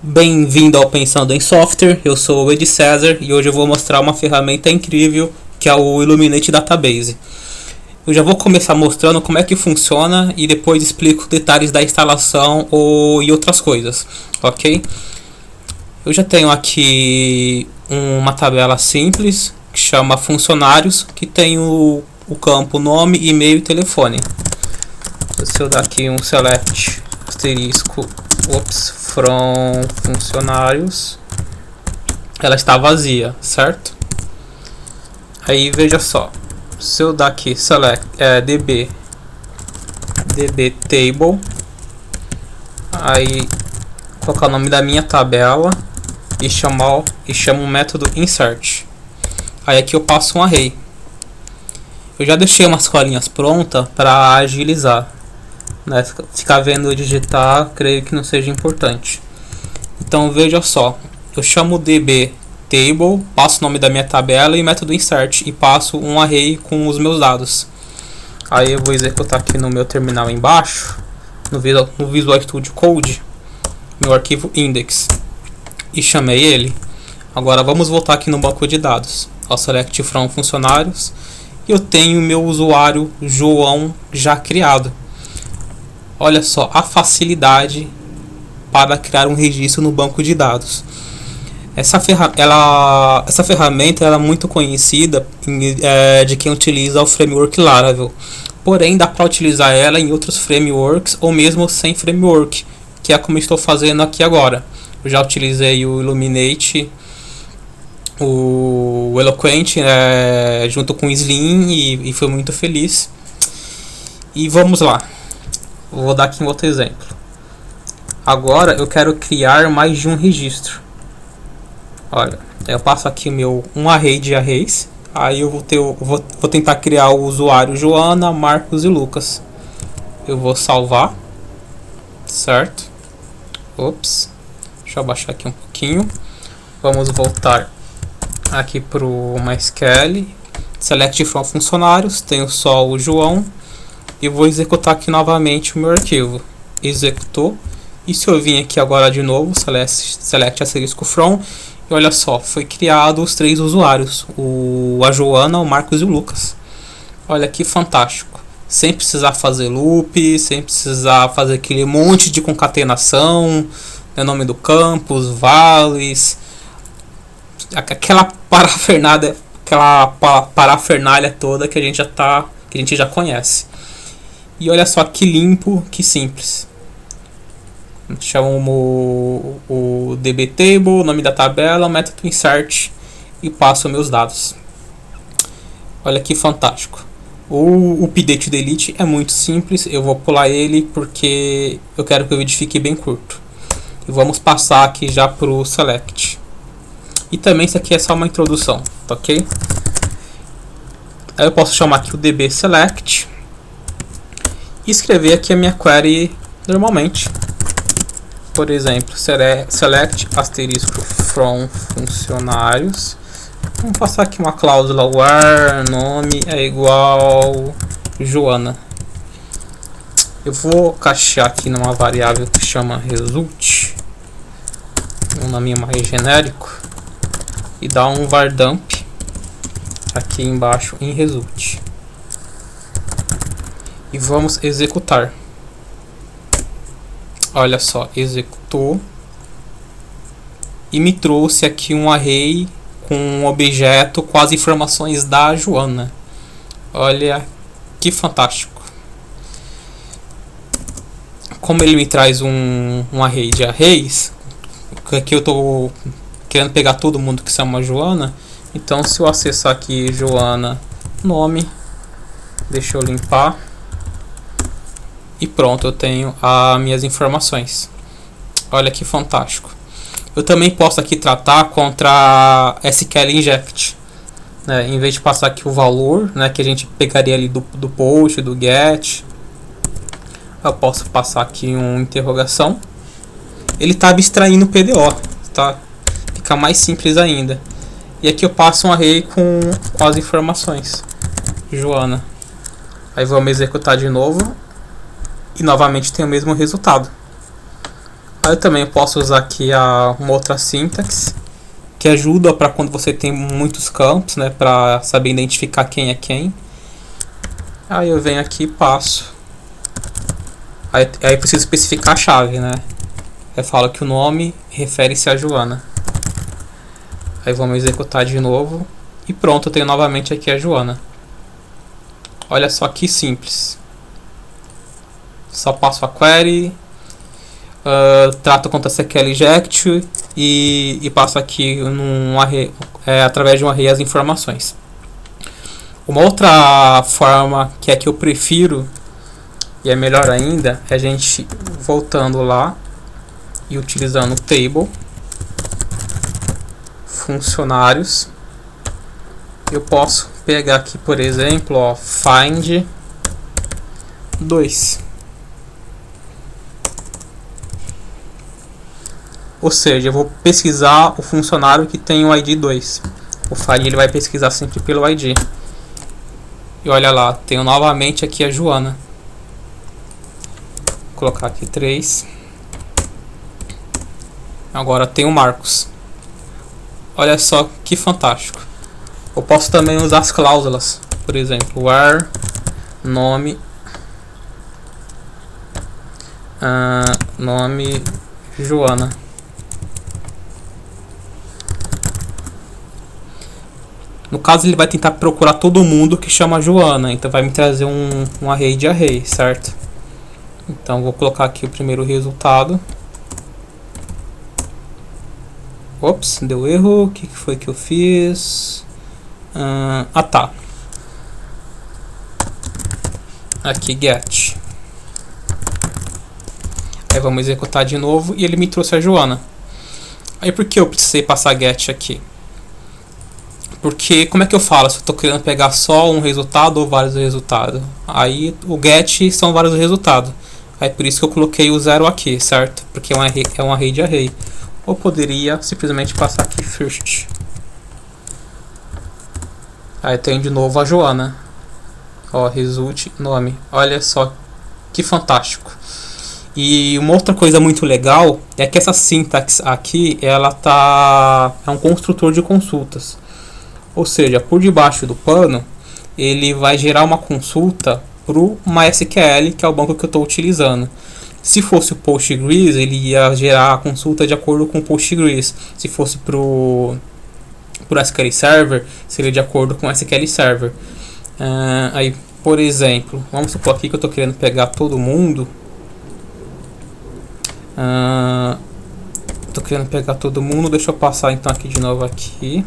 Bem-vindo ao Pensando em Software, eu sou o Ed César e hoje eu vou mostrar uma ferramenta incrível que é o Illuminate Database. Eu já vou começar mostrando como é que funciona e depois explico detalhes da instalação e outras coisas, ok? Eu já tenho aqui uma tabela simples que chama funcionários, que tem o campo nome, e-mail e telefone. Se eu dar aqui um select asterisco from funcionários, ela está vazia, certo? Aí veja só, se eu dar aqui select db table, aí colocar o nome da minha tabela e chamo o método insert. Aí aqui eu passo um array. Eu já deixei umas colinhas prontas para agilizar, né? Ficar vendo digitar, creio que não seja importante. Então veja só, eu chamo o db table, passo o nome da minha tabela e método insert e passo um array com os meus dados. Aí eu vou executar aqui no meu terminal embaixo, no Visual Studio Code, meu arquivo index, e chamei ele. Agora vamos voltar aqui no banco de dados, ao select from funcionários, e eu tenho meu usuário João já criado. Olha só a facilidade para criar um registro no banco de dados. Essa ferramenta ela é muito conhecida de quem utiliza o framework Laravel. Porém, dá para utilizar ela em outros frameworks ou mesmo sem framework, que é como estou fazendo aqui agora. Eu já utilizei o Illuminate, o Eloquent, junto com o Slim e fui muito feliz. E vamos lá. Vou dar aqui um outro exemplo. Agora eu quero criar mais de um registro. Olha, eu passo aqui um array de arrays. Aí eu vou tentar criar o usuário Joana, Marcos e Lucas. Eu vou salvar, certo? Ops, deixa eu abaixar aqui um pouquinho. Vamos voltar aqui para o MySQL. Select from funcionários, tenho só o João. E vou executar aqui novamente o meu arquivo. Executou. E se eu vim aqui agora de novo, select asterisco from, e olha só, foi criado os 3 usuários, a Joana, o Marcos e o Lucas. Olha que fantástico. Sem precisar fazer loop, sem precisar fazer aquele monte de concatenação, nome do campo, os vales, aquela parafernália toda que a gente já conhece. E olha só que limpo, que simples. Chamo o dbTable, o nome da tabela, o método insert e passo meus dados. Olha que fantástico. O update delete é muito simples, eu vou pular ele porque eu quero que o vídeo fique bem curto. E vamos passar aqui já para o select. E também isso aqui é só uma introdução, tá ok? Aí eu posso chamar aqui o db select e escrever aqui a minha query normalmente. Por exemplo, select asterisco from funcionários. Vamos passar aqui uma cláusula where nome é igual Joana. Eu vou cachear aqui numa variável que chama result, um nome mais genérico, e dar um var dump aqui embaixo em result. E vamos executar. Olha só, executou e me trouxe aqui um array com um objeto com as informações da Joana. Olha que fantástico. Como ele me traz um array de arrays, aqui eu estou querendo pegar todo mundo que se chama Joana. Então se eu acessar aqui Joana nome, deixa eu limpar. E pronto, eu tenho as minhas informações. Olha que fantástico. Eu também posso aqui tratar contra SQL inject, né? Em vez de passar aqui o valor, né, que a gente pegaria ali do post, do get, eu posso passar aqui uma interrogação. Ele está abstraindo o PDO, tá? Fica mais simples ainda. E aqui eu passo um array com as informações Joana. Aí vamos executar de novo. E novamente tem o mesmo resultado. Aí eu também posso usar aqui uma outra sintaxe que ajuda para quando você tem muitos campos, né, para saber identificar quem é quem. Aí eu venho aqui e passo. Aí eu preciso especificar a chave, né? Eu falo que o nome refere-se a Joana. Aí vamos executar de novo. E pronto, eu tenho novamente aqui a Joana. Olha só que simples. Só passo a query, trato contra SQL inject e passo aqui num array, através de um array as informações. Uma outra forma que é que eu prefiro, e é melhor ainda, é a gente voltando lá e utilizando o table, funcionários. Eu posso pegar aqui, por exemplo, ó, find 2. Ou seja, eu vou pesquisar o funcionário que tem o ID 2. O find ele vai pesquisar sempre pelo ID. E olha lá, tenho novamente aqui a Joana. Vou colocar aqui 3. Agora tem o Marcos. Olha só que fantástico. Eu posso também usar as cláusulas. Por exemplo, where nome nome Joana. No caso, ele vai tentar procurar todo mundo que chama Joana. Então vai me trazer um array de array, certo? Então vou colocar aqui o primeiro resultado. Ops, deu erro. O que foi que eu fiz? Tá. Aqui get. Aí vamos executar de novo e ele me trouxe a Joana. Aí por que eu precisei passar get aqui? Porque como é que eu falo se eu estou querendo pegar só um resultado ou vários resultados? Aí o get são vários resultados. Aí por isso que eu coloquei o 0 aqui, certo? Porque é um array de array. Ou poderia simplesmente passar aqui first. Aí tem de novo a Joana. Ó, result nome. Olha só que fantástico. E uma outra coisa muito legal é que essa sintaxe aqui, ela é um construtor de consultas. Ou seja, por debaixo do pano, ele vai gerar uma consulta para o MySQL, que é o banco que eu estou utilizando. Se fosse o Postgres, ele ia gerar a consulta de acordo com o Postgres. Se fosse para o SQL Server, seria de acordo com o SQL Server. Aí, por exemplo, vamos supor aqui que eu estou querendo pegar todo mundo. Deixa eu passar então aqui de novo aqui.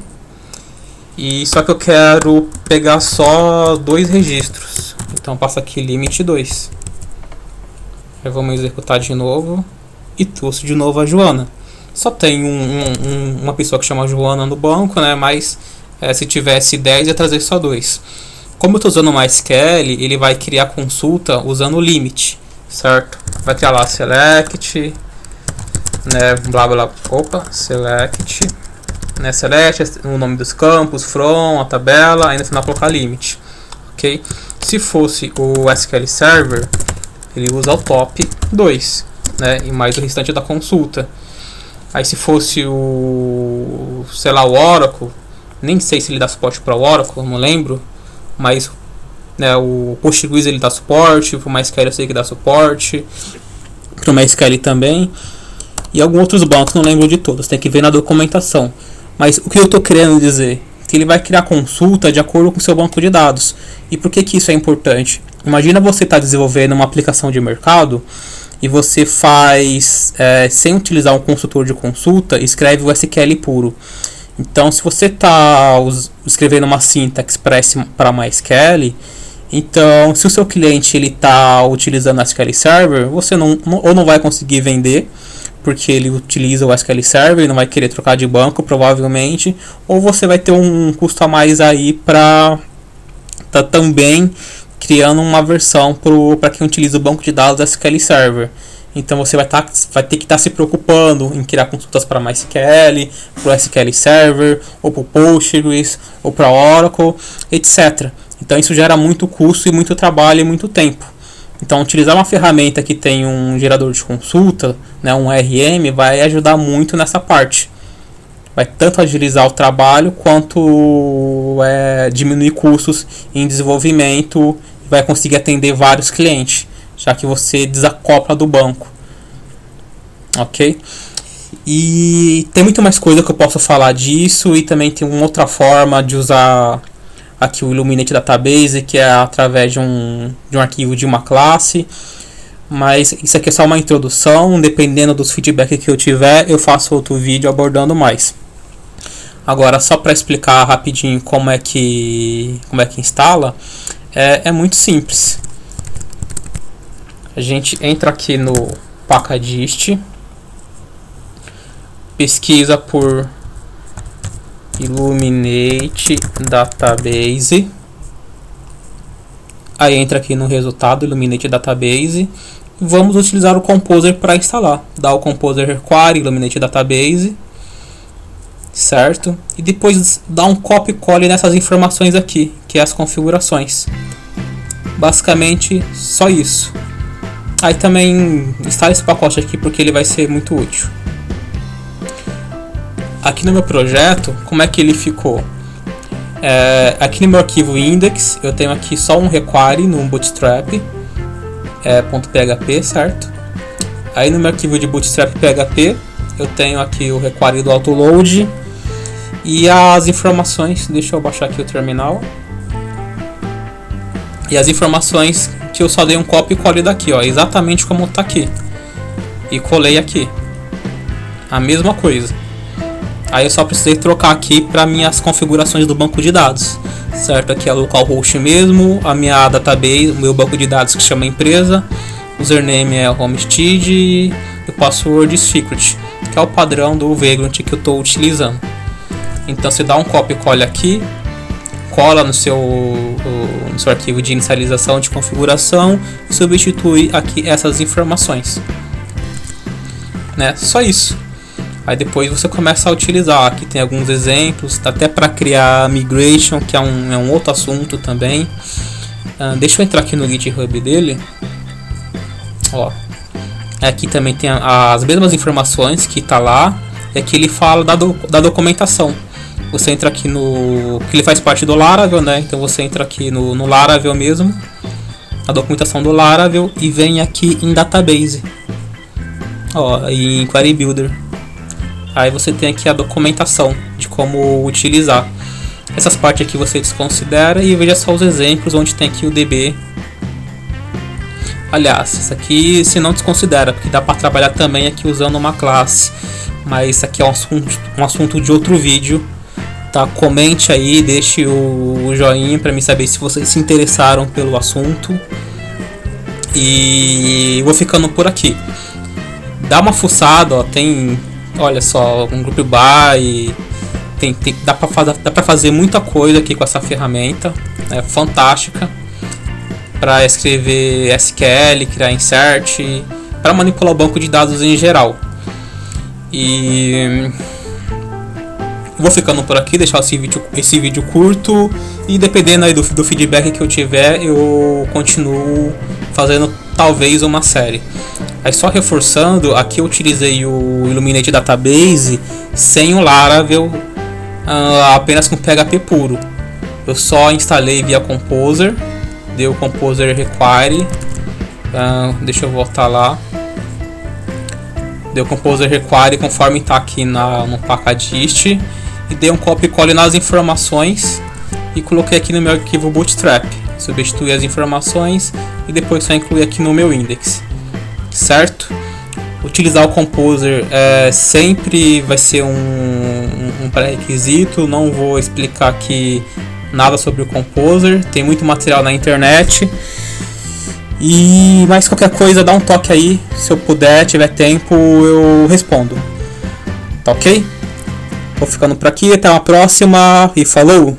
E só que eu quero pegar só 2 registros. Então passa aqui limit 2. Aí vamos executar de novo. E trouxe de novo a Joana. Só tem uma pessoa que chama Joana no banco, né? Mas se tivesse 10 ia trazer só 2. Como eu estou usando o MySQL, ele vai criar consulta usando o limit, certo? Vai criar lá select, né? Blá blá. Opa, select. Né, select o nome dos campos, from, a tabela, aí no final colocar limit, ok? Se fosse o SQL Server, ele usa o top 2, né, e mais o restante da consulta. Aí se fosse o, sei lá, o Oracle, nem sei se ele dá suporte para o Oracle, não lembro, mas né, o Postgres ele dá suporte, para o MySQL eu sei que dá suporte, para o MySQL também, e alguns outros bancos, não lembro de todos, tem que ver na documentação. Mas o que eu estou querendo dizer? Que ele vai criar consulta de acordo com o seu banco de dados. E por que isso é importante? Imagina você estar desenvolvendo uma aplicação de mercado e você faz, sem utilizar um consultor de consulta, escreve o SQL puro. Então, se você está escrevendo uma sintaxe para MySQL, então, se o seu cliente está utilizando a SQL Server, você ou não vai conseguir vender, porque ele utiliza o SQL Server e não vai querer trocar de banco, provavelmente, ou você vai ter um custo a mais aí para tá também criando uma versão para quem utiliza o banco de dados SQL Server. Então você vai ter que estar se preocupando em criar consultas para MySQL, para o SQL Server, ou para o Postgres, ou para Oracle, etc. Então isso gera muito custo e muito trabalho e muito tempo. Então, utilizar uma ferramenta que tem um gerador de consulta, né, um RM, vai ajudar muito nessa parte. Vai tanto agilizar o trabalho quanto diminuir custos em desenvolvimento, vai conseguir atender vários clientes, já que você desacopla do banco. Ok? E tem muito mais coisa que eu posso falar disso, e também tem uma outra forma de usar aqui o Illuminate Database, que é através de um arquivo de uma classe. Mas isso aqui é só uma introdução, dependendo dos feedbacks que eu tiver, eu faço outro vídeo abordando mais. Agora, só para explicar rapidinho como é que instala, é muito simples. A gente entra aqui no Packagist, pesquisa por Illuminate Database, aí entra aqui no resultado Illuminate Database, e vamos utilizar o Composer para instalar. Dá o Composer Require Illuminate Database, certo? E depois dá um copy e cole nessas informações aqui, que é as configurações. Basicamente só isso. Aí também instala esse pacote aqui porque ele vai ser muito útil. Aqui no meu projeto, como é que ele ficou? Aqui no meu arquivo index, eu tenho aqui só um require no Bootstrap, .php, certo? Aí no meu arquivo de Bootstrap PHP, eu tenho aqui o require do autoload e as informações. Deixa eu baixar aqui o terminal. E as informações que eu só dei um copy e cole daqui, ó, exatamente como está aqui. E colei aqui. A mesma coisa. Aí eu só precisei trocar aqui para minhas configurações do banco de dados, certo? Aqui é localhost mesmo, a minha database, o meu banco de dados que chama empresa, username é homestead e o password secret, que é o padrão do Vagrant que eu estou utilizando. Então você dá um copy e cole aqui, cola no seu arquivo de inicialização de configuração e substitui aqui essas informações, né? Só isso. Aí depois você começa a utilizar. Aqui tem alguns exemplos, até para criar migration, que é um outro assunto também. Deixa eu entrar aqui no GitHub dele. Ó, aqui também tem as mesmas informações que está lá. E aqui ele fala da documentação. Você entra aqui no... que ele faz parte do Laravel, né? Então você entra aqui no Laravel mesmo, a documentação do Laravel, e vem aqui em Database, ó, em Query Builder. Aí você tem aqui a documentação de como utilizar. Essas partes aqui você desconsidera e veja só os exemplos onde tem aqui o DB. Aliás, isso aqui se não desconsidera, porque dá para trabalhar também aqui usando uma classe. Mas isso aqui é um assunto de outro vídeo. Tá? Comente aí, deixe o joinha para mim saber se vocês se interessaram pelo assunto. E vou ficando por aqui. Dá uma fuçada, ó, tem... Olha só, um group by, dá para fazer muita coisa aqui com essa ferramenta, é fantástica para escrever SQL, criar insert, para manipular o banco de dados em geral. E vou ficando por aqui, deixar esse vídeo curto, e dependendo aí do feedback que eu tiver, eu continuo fazendo talvez uma série. Aí só reforçando, aqui eu utilizei o Illuminate Database sem o Laravel, apenas com PHP puro. Eu só instalei via Composer, dei o Composer Require, deixa eu voltar lá. Dei o Composer Require conforme está aqui no Packagist, e dei um copy e cole nas informações e coloquei aqui no meu arquivo Bootstrap. Substituir as informações e depois só incluir aqui no meu index, certo? Utilizar o Composer sempre vai ser um pré-requisito. Não vou explicar aqui nada sobre o Composer, tem muito material na internet. E mais qualquer coisa, dá um toque aí, se eu puder, tiver tempo, eu respondo. Tá ok? Vou ficando por aqui, até uma próxima e falou!